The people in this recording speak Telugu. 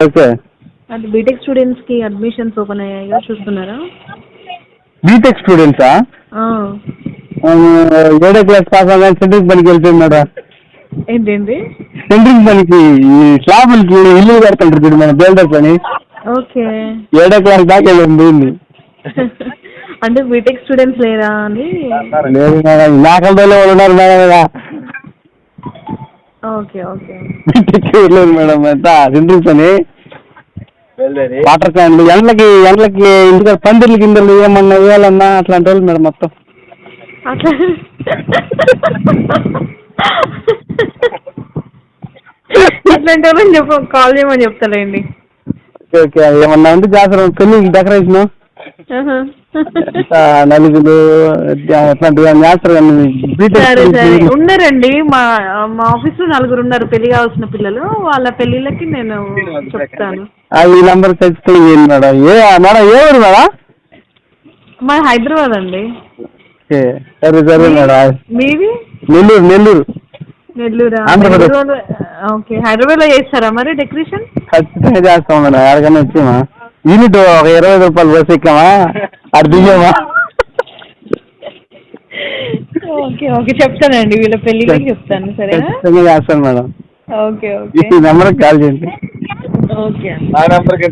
ఓకే. అది బీటెక్ స్టూడెంట్స్కి అడ్మిషన్స్ ఓపెన్ అయ్యాయిగా, చూస్తున్నారా? బీటెక్ స్టూడెంట్సా? ఏడో క్లాస్ పాస్ అవ్వగానే సెంట్రింగ్ పనికి వెళ్తుంది మేడం. ఏంటండి? సెంట్రింగ్ పనికి ఈ స్లాబులకి ఇల్లు కడుతుంటారు చూడు మన బిల్డర్స్ అని. ఓకే. ఏడో క్లాస్ దాకా వెళ్ళింది. అంటే బీటెక్ స్టూడెంట్స్ లేరా అని. లేదు మేడం, నాకల్లోనే వాళ్ళు ఉన్నారు మేడం. Okay okay. బీటెక్ లేదు మేడం, ఎంత సెంట్రింగ్ పని, వాటర్ క్యాన్లు, ఎండ్లకి ఇంటికి పందిర్లు కిందలు ఏమన్నా వేయాలన్నా అట్లాంటి వాళ్ళు మేడం మొత్తం. అట్లా అట్లాంటి వాళ్ళని కాల్ చేయమని చెప్తాలేండి. Okay okay. ఏమన్నా ఉంటే చేస్తారు, పెళ్ళికి డెకరేషన్ నలుగులు అట్లాంటివి చేస్తారు కానీ సరే సరే బీటెక్. ఉన్నారండి, మా మా ఆఫీస్లో 4 ఉన్నారు పెళ్లి కావాల్సిన పిల్లలు. వాళ్ళ పెళ్ళిళ్ళకి నేను చెప్తాను. ఈ నెంబర్ ఖచ్చితంగా చేయండి మేడం. మేడం ఏ ఊరు మేడం? మా హైదరాబాద్ అండి. ఓకే సరే సరే మేడం. మీది? నెల్లూరు. నెల్లూరా? ఆంధ్రప్రదేశ్. ఓకే. హైదరాబాద్లో చేస్తారా మరి డెకరేషన్? ఖచ్చితంగా చేస్తాం మేడం. ఎక్కడికైనా వచ్చామా, యూనిట్ ఒక 20 రూపాయలు బస్సు ఎక్కామా, అది దిగామా. ఓకే ఓకే, చెప్తానండి, వీళ్ళ పెళ్ళిళ్ళకి చెప్తాను. సరేనా? ఖచ్చితంగా చేస్తాను మేడం. Okay okay. ఈ నెంబర్కి కాల్ చేయండి. ఓకే. నా నెంబర్కి